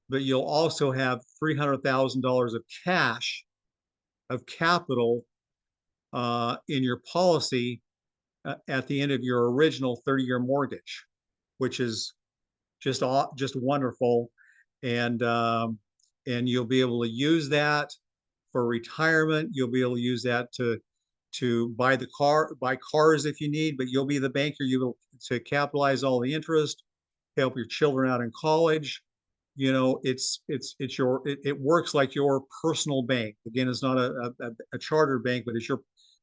S1: but you'll also have $300,000 of cash, of capital in your policy at the end of your original 30-year mortgage, which is just wonderful. And you'll be able to use that for retirement. You'll be able to use that to buy cars if you need, but you'll be the banker. You will to capitalize all the interest, help your children out in college. You know, it works like your personal bank. Again, it's not a charter bank, but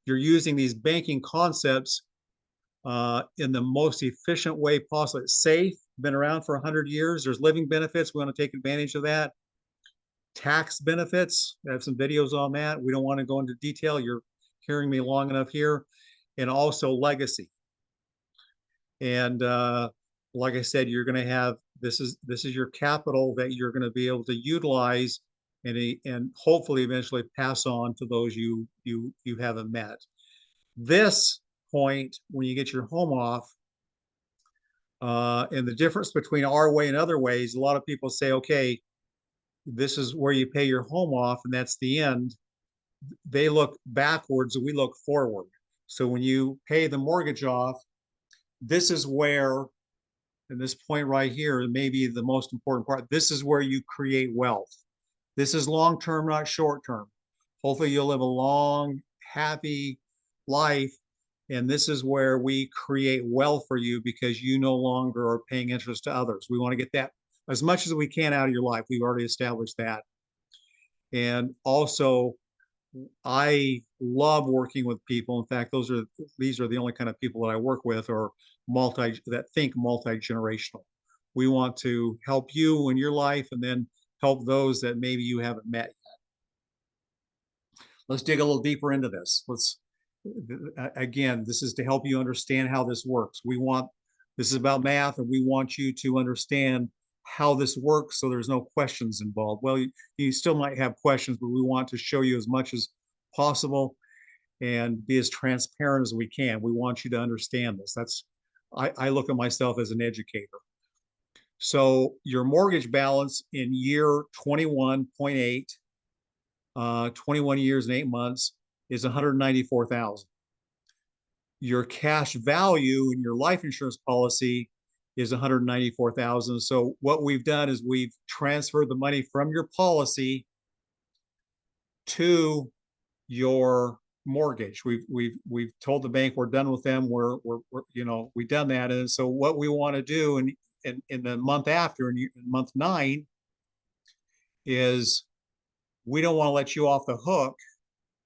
S1: you're using these banking concepts in the most efficient way possible. It's safe, been around for 100 years. There's living benefits. We want to take advantage of that. Tax benefits, I have some videos on that. We don't want to go into detail. You're hearing me long enough here. And also legacy. And like I said, you're going to have, this is your capital that you're going to be able to utilize and hopefully eventually pass on to those you haven't met. This point, when you get your home off, and the difference between our way and other ways, a lot of people say, okay, this is where you pay your home off and that's the end. They look backwards and we look forward. So when you pay the mortgage off, this is where, and this point right here may be the most important part, this is where you create wealth. This is long-term, not short-term. Hopefully you'll live a long, happy life. And this is where we create wealth for you because you no longer are paying interest to others. We want to get that as much as we can out of your life. We've already established that. And also, I love working with people. In fact, these are the only kind of people that I work with are that think multi-generational. We want to help you in your life and then help those that maybe you haven't met yet. Let's dig a little deeper into this. Again, this is to help you understand how this works. This is about math, and we want you to understand how this works so there's no questions involved. Well, you still might have questions, but we want to show you as much as possible and be as transparent as we can. We want you to understand this. I look at myself as an educator. So your mortgage balance in year 21.8, 21 years and 8 months is $194,000. Your cash value in your life insurance policy is $194,000. So what we've done is we've transferred the money from your policy to your mortgage. We've told the bank we're done with them. We've done that. And so what we want to do in the month after, in month 9, is we don't want to let you off the hook.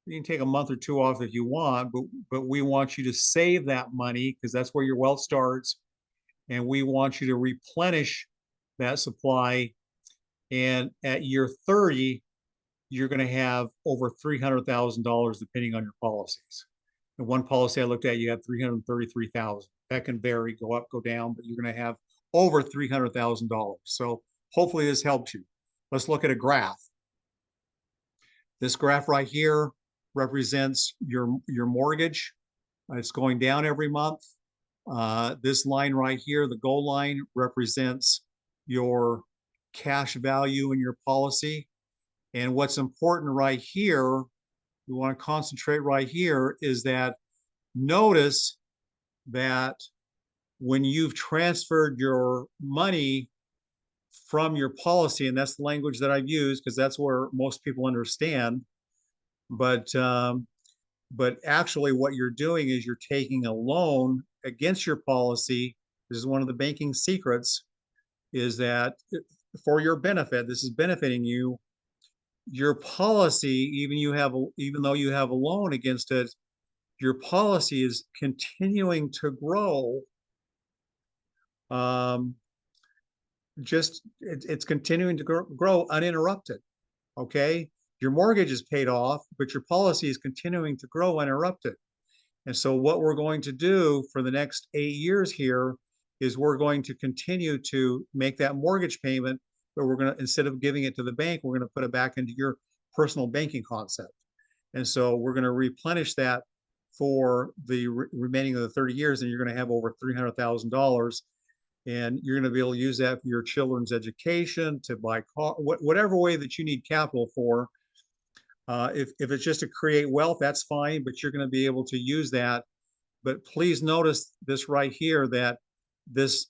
S1: You can take a month or 2 off if you want, but we want you to save that money because that's where your wealth starts. And we want you to replenish that supply. And at year 30, you're going to have over $300,000 depending on your policies. And one policy I looked at, you had $333,000. That can vary, go up, go down, but you're going to have over $300,000. So hopefully this helps you. Let's look at a graph. This graph right here represents your mortgage. It's going down every month. This line right here, the gold line, represents your cash value in your policy. And what's important right here, we want to concentrate right here, is that notice that when you've transferred your money from your policy, and that's the language that I've used because that's where most people understand, but actually what you're doing is you're taking a loan against your policy. This is one of the banking secrets, is that for your benefit, this is benefiting you. Your policy, even though you have a loan against it, your policy is continuing to grow. It's continuing to grow uninterrupted. Okay, your mortgage is paid off, but your policy is continuing to grow uninterrupted. And so what we're going to do for the next 8 years here is we're going to continue to make that mortgage payment, but we're going to, instead of giving it to the bank, we're going to put it back into your personal banking concept. And so we're going to replenish that for the remaining of the 30 years, and you're going to have over $300,000. And you're going to be able to use that for your children's education, to buy car, whatever way that you need capital for. If it's just to create wealth, that's fine, but you're going to be able to use that. But please notice this right here, that this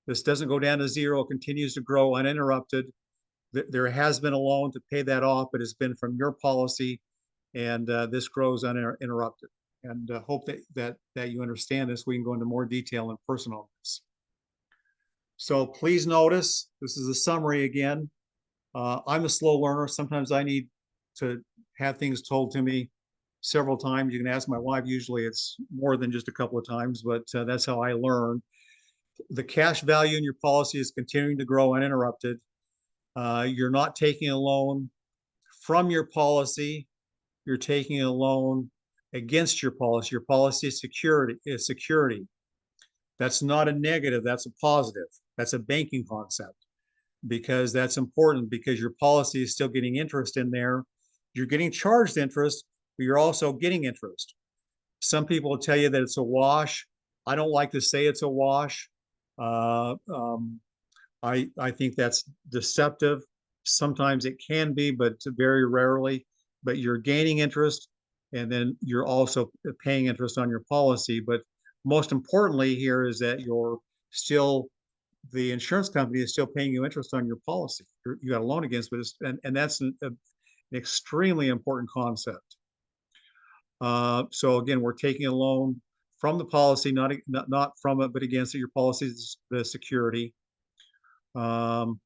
S1: doesn't go down to zero. It continues to grow uninterrupted. There has been a loan to pay that off, but it's been from your policy, and this grows uninterrupted. And hope that you understand this. We can go into more detail in person on this. So please notice, this is a summary again. I'm a slow learner. Sometimes I need to have things told to me several times. You can ask my wife. Usually it's more than just a couple of times, but that's how I learn. The cash value in your policy is continuing to grow uninterrupted. You're not taking a loan from your policy. You're taking a loan against your policy. Your policy is security. That's not a negative. That's a positive. That's a banking concept, because that's important, because your policy is still getting interest in there. You're getting charged interest, but you're also getting interest. Some people will tell you that it's a wash. I don't like to say it's a wash. I think that's deceptive. Sometimes it can be, but very rarely. But you're gaining interest, and then you're also paying interest on your policy. But most importantly here is that the insurance company is still paying you interest on your policy. You got a loan against, but and that's an extremely important concept. So again, we're taking a loan from the policy, not from it, but against it. Your policy is the security. Again,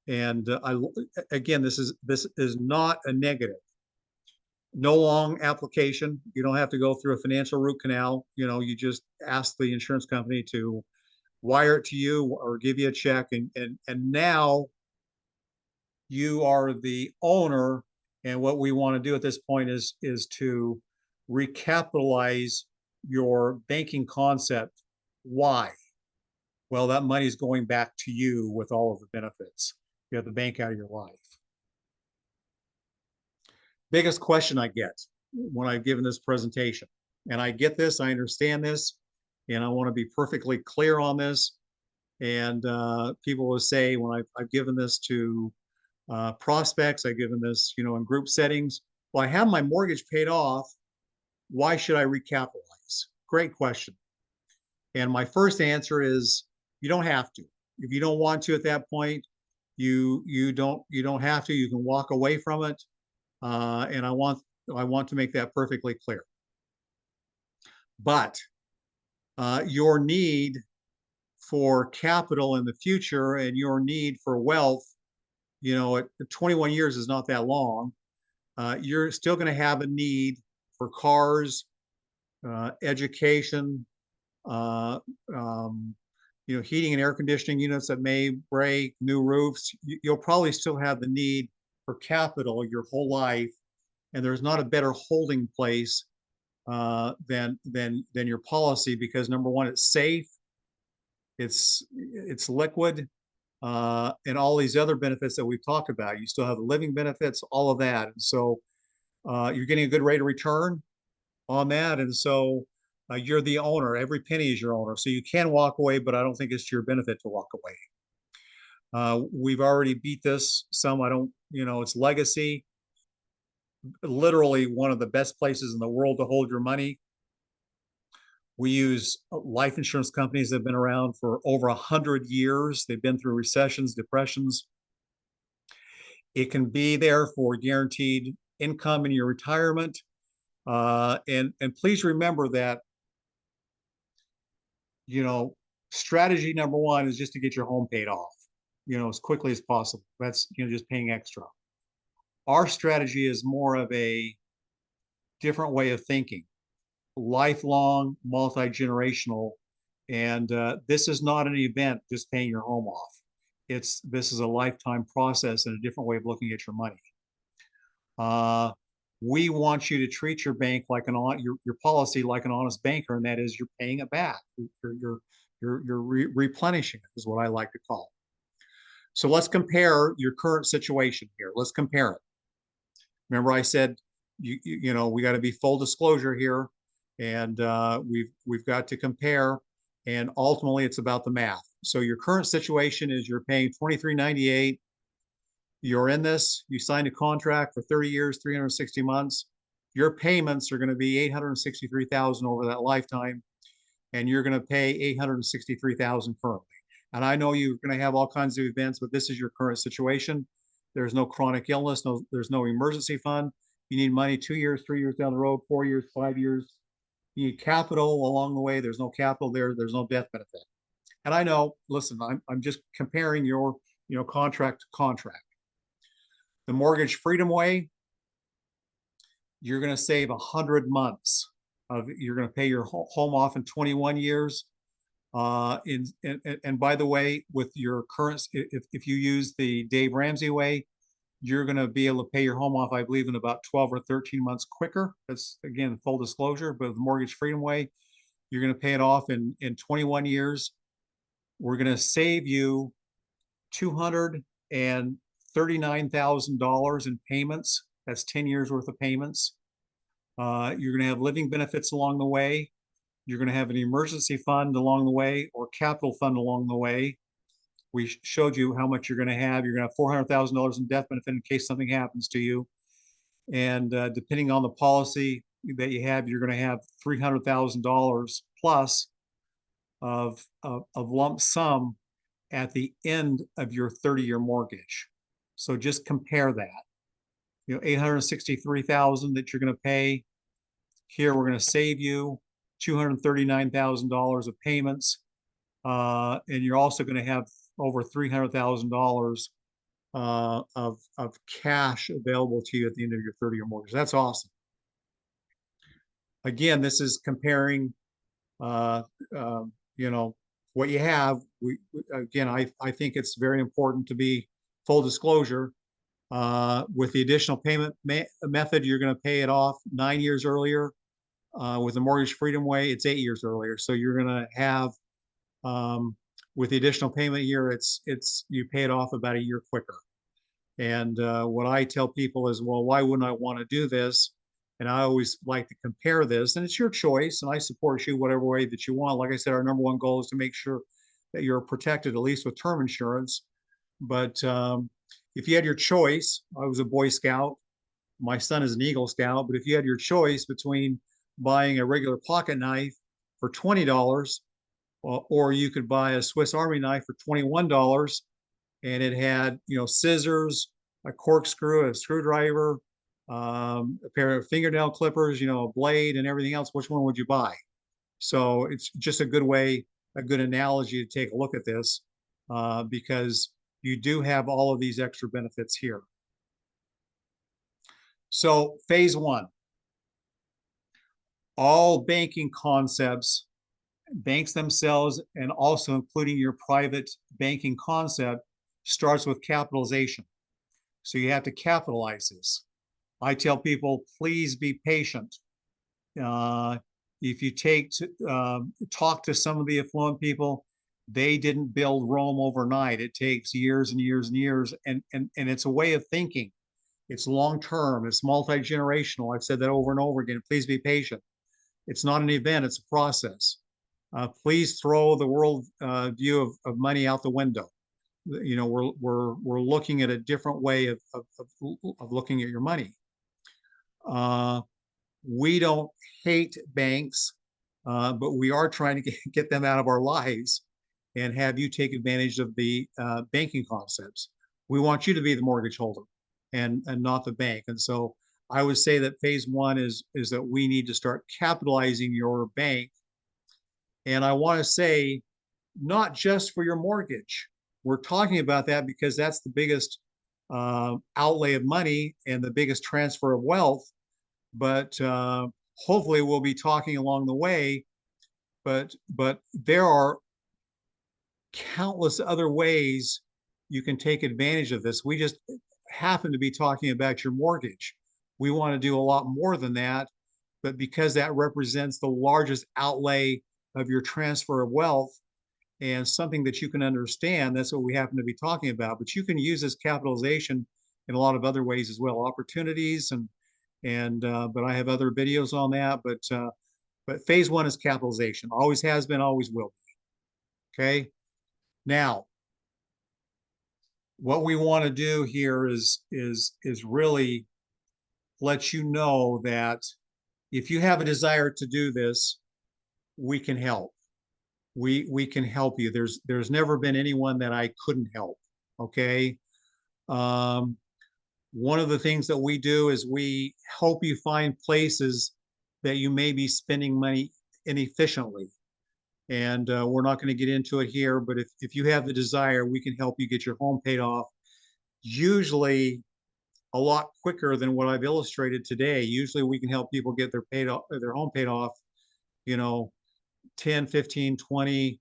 S1: this is not a negative. No long application. You don't have to go through a financial root canal. You just ask the insurance company to wire it to you or give you a check, and now you are the owner. And what we want to do at this point is to recapitalize your banking concept. Why? Well, that money is going back to you with all of the benefits. You have the bank out of your life. Biggest question I get when I've given this presentation, and I get this, I understand this, and I want to be perfectly clear on this. And people will say, when I've given this to prospects, I've given this, in group settings, well, I have my mortgage paid off. Why should I recapitalize? Great question. And my first answer is, you don't have to. If you don't want to at that point, you don't have to. You can walk away from it. And I want to make that perfectly clear. But your need for capital in the future and your need for wealth, at 21 years is not that long. You're still going to have a need for cars, education, heating and air conditioning units that may break, new roofs. You'll probably still have the need for capital your whole life, and there's not a better holding place than your policy, because number one, it's safe, it's liquid, and all these other benefits that we've talked about. You still have the living benefits, all of that, and so you're getting a good rate of return on that, and so you're the owner. Every penny is your owner, so you can walk away, but I don't think it's to your benefit to walk away. We've already beat this some. I don't, it's legacy, literally one of the best places in the world to hold your money. We use life insurance companies that have been around for over 100 years. They've been through recessions, depressions. It can be there for guaranteed income in your retirement. And please remember that, you know, strategy number one is just to get your home paid off, as quickly as possible. That's, just paying extra. Our strategy is more of a different way of thinking, lifelong, multi-generational. And this is not an event just paying your home off. This is a lifetime process and a different way of looking at your money. We want you to treat your bank like your policy like an honest banker, and that is you're paying it back. You're replenishing it, is what I like to call. So let's compare your current situation here. Let's compare it. Remember, I said we got to be full disclosure here, and we've got to compare, and ultimately it's about the math. So your current situation is you're paying $23.98. You're in this, you signed a contract for 30 years, 360 months. Your payments are going to be $863,000 over that lifetime, and you're going to pay $863,000 currently. And I know you're going to have all kinds of events, but this is your current situation. There's no chronic illness, there's no emergency fund. You need money 2 years, 3 years down the road, 4 years, 5 years. You need capital along the way. There's no capital there. There's no death benefit. And I know, listen, I'm just comparing your, contract to contract. The Mortgage Freedom Way, you're going to save 100 months you're going to pay your home off in 21 years. And by the way, with your current, if you use the Dave Ramsey way, you're going to be able to pay your home off, I believe, in about 12 or 13 months quicker. That's, again, full disclosure. But with the Mortgage Freedom Way, you're going to pay it off in 21 years. We're going to save you $239,000 in payments. That's 10 years worth of payments. You're going to have living benefits along the way. You're going to have an emergency fund along the way, or capital fund along the way. We showed you how much you're going to have. You're going to have $400,000 in death benefit in case something happens to you. And depending on the policy that you have, you're going to have $300,000 plus of lump sum at the end of your 30-year mortgage. So just compare that. $863,000 that you're going to pay. Here we're going to save you $239,000 of payments, and you're also going to have over $300,000 of cash available to you at the end of your 30-year mortgage. That's awesome. Again, this is comparing, what you have. I think it's very important to be full disclosure. With the additional payment method, you're going to pay it off 9 years earlier. With the Mortgage Freedom Way, it's 8 years earlier. So you're going to have, with the additional payment here, you pay it off about a year quicker. And what I tell people is, well, why wouldn't I want to do this? And I always like to compare this, and it's your choice, and I support you whatever way that you want. Like I said, our number one goal is to make sure that you're protected, at least with term insurance. But if you had your choice, I was a Boy Scout, my son is an Eagle Scout, but if you had your choice between buying a regular pocket knife for $20, or you could buy a Swiss Army knife for $21, and it had, scissors, a corkscrew, a screwdriver, a pair of fingernail clippers, a blade, and everything else, which one would you buy? So it's just a good analogy to take a look at this, because you do have all of these extra benefits here. So phase one, all banking concepts, banks themselves, and also including your private banking concept, starts with capitalization. So you have to capitalize this. I tell people, please be patient. If you talk to some of the affluent people, they didn't build Rome overnight. It takes years and years and years, and it's a way of thinking. It's long-term, it's multi-generational. I've said that over and over again. Please be patient. It's not an event, it's a process. Please throw the world view of money out the window. You know, we're looking at a different way of looking at your money. Uh, we don't hate banks, but we are trying to get them out of our lives and have you take advantage of the banking concepts. We want you to be the mortgage holder and not the bank. And so I would say that phase one is that we need to start capitalizing your bank. And I want to say, not just for your mortgage. We're talking about that because that's the biggest outlay of money and the biggest transfer of wealth. But hopefully, we'll be talking along the way. But there are countless other ways you can take advantage of this. We just happen to be talking about your mortgage. We want to do a lot more than that, but because that represents the largest outlay of your transfer of wealth and something that you can understand, that's what we happen to be talking about. But you can use this capitalization in a lot of other ways as well, opportunities and but I have other videos on that. But phase one is capitalization. Always has been, always will be. Okay. Now, what we want to do here is really let you know that if you have a desire to do this, we can help. We can help you. There's never been anyone that I couldn't help. Okay. Um, One of the things that we do is we help you find places that you may be spending money inefficiently. And we're not going to get into it here, but if you have the desire, we can help you get your home paid off, usually a lot quicker than what I've illustrated today. Usually we can help people get their home paid off, you know, 10, 15, 20,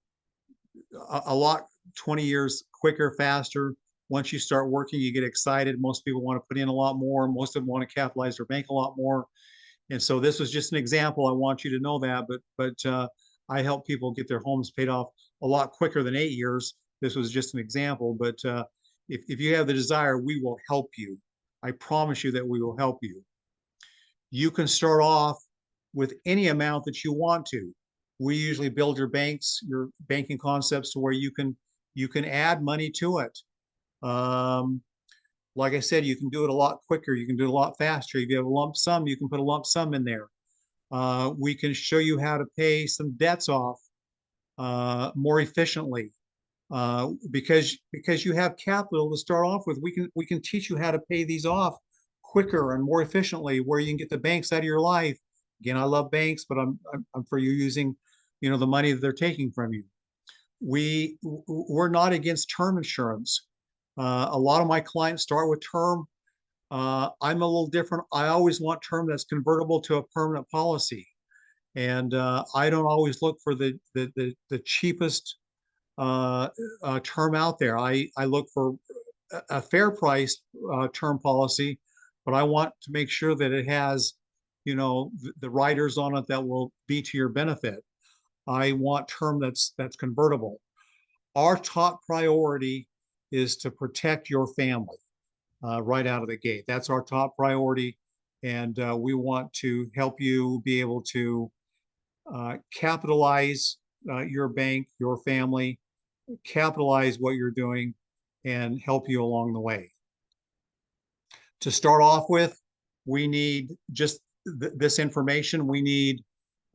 S1: a lot, 20 years quicker, faster. Once you start working, you get excited. Most people want to put in a lot more. Most of them want to capitalize their bank a lot more. And so this was just an example. I want you to know that, but I help people get their homes paid off a lot quicker than 8 years. This was just an example, but if you have the desire, we will help you. I promise you that we will help you. You can start off with any amount that you want to. We usually build your banking concepts to where you can add money to it. Um, like I said, you can do it a lot quicker. You can do it a lot faster. If you have a lump sum, you can put a lump sum in there. We can show you how to pay some debts off more efficiently. Because you have capital to start off with, we can teach you how to pay these off quicker and more efficiently, where you can get the banks out of your life. Again, I love banks, but I'm for you using, the money that they're taking from you. We're not against term insurance. A lot of my clients start with term. I'm a little different. I always want term that's convertible to a permanent policy, and I don't always look for the cheapest term out there. I look for a fair price term policy, but I want to make sure that it has, the riders on it that will be to your benefit. I want term that's convertible. Our top priority is to protect your family right out of the gate. That's our top priority, and we want to help you be able to capitalize your bank, your family, capitalize what you're doing, and help you along the way. To start off with, we need just this information. We need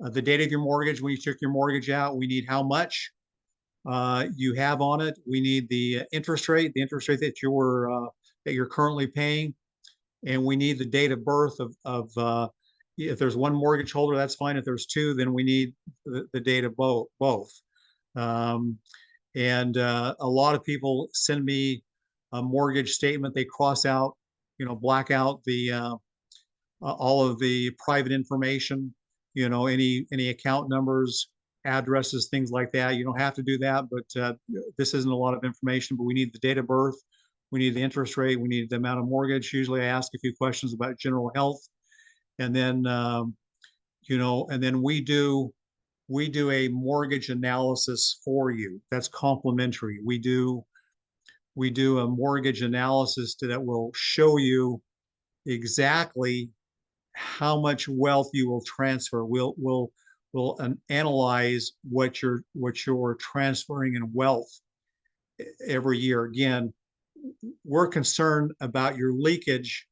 S1: the date of your mortgage when you took your mortgage out. We need how much you have on it. We need the interest rate that you're currently paying, and we need the date of birth of if there's one mortgage holder, that's fine. If there's two, then we need the date of both. And a lot of people send me a mortgage statement. They cross out, black out the all of the private information, any account numbers, addresses, things like that. You don't have to do that, but this isn't a lot of information. But we need the date of birth, we need the interest rate, we need the amount of mortgage. Usually, I ask a few questions about general health, and then and then we do a mortgage analysis for you. That's complimentary. We do a mortgage analysis that will show you exactly how much wealth you will transfer. We'll analyze what you're transferring in wealth, every year. Again, we're concerned about your leakage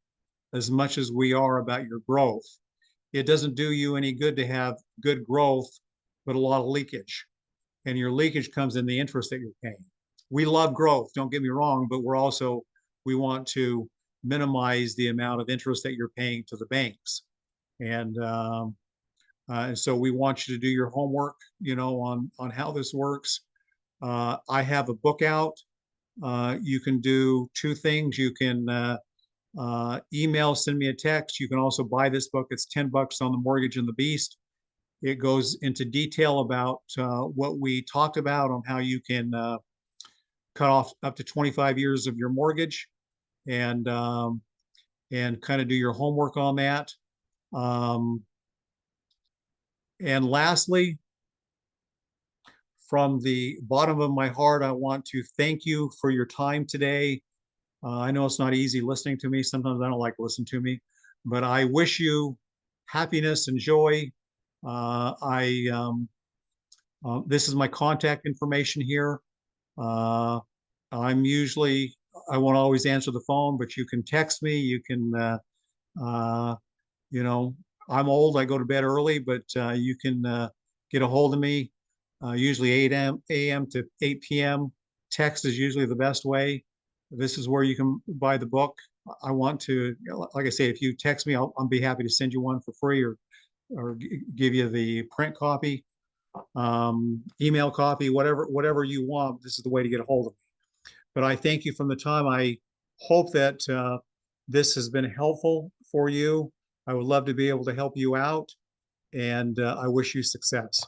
S1: as much as we are about your growth. It doesn't do you any good to have good growth, but a lot of leakage. And your leakage comes in the interest that you're paying. We love growth, don't get me wrong, but we want to minimize the amount of interest that you're paying to the banks. And so we want you to do your homework, on how this works. I have a book out. You can do two things. You can email, send me a text. You can also buy this book. It's $10 on the Mortgage and the Beast. It goes into detail about what we talked about on how you can cut off up to 25 years of your mortgage, and kind of do your homework on that. And lastly, from the bottom of my heart, I want to thank you for your time today. I know it's not easy listening to me. Sometimes I don't like listening to me, but I wish you happiness and joy. This is my contact information here. I won't always answer the phone, but you can text me. You can, I'm old. I go to bed early, but you can get a hold of me. Usually 8 a.m. to 8 p.m. Text is usually the best way. This is where you can buy the book. I want to, like I say, if you text me, I'll be happy to send you one for free, or give you the print copy, email copy, whatever you want. This is the way to get a hold of me. But I thank you from the time. I hope that this has been helpful for you. I would love to be able to help you out, and I wish you success.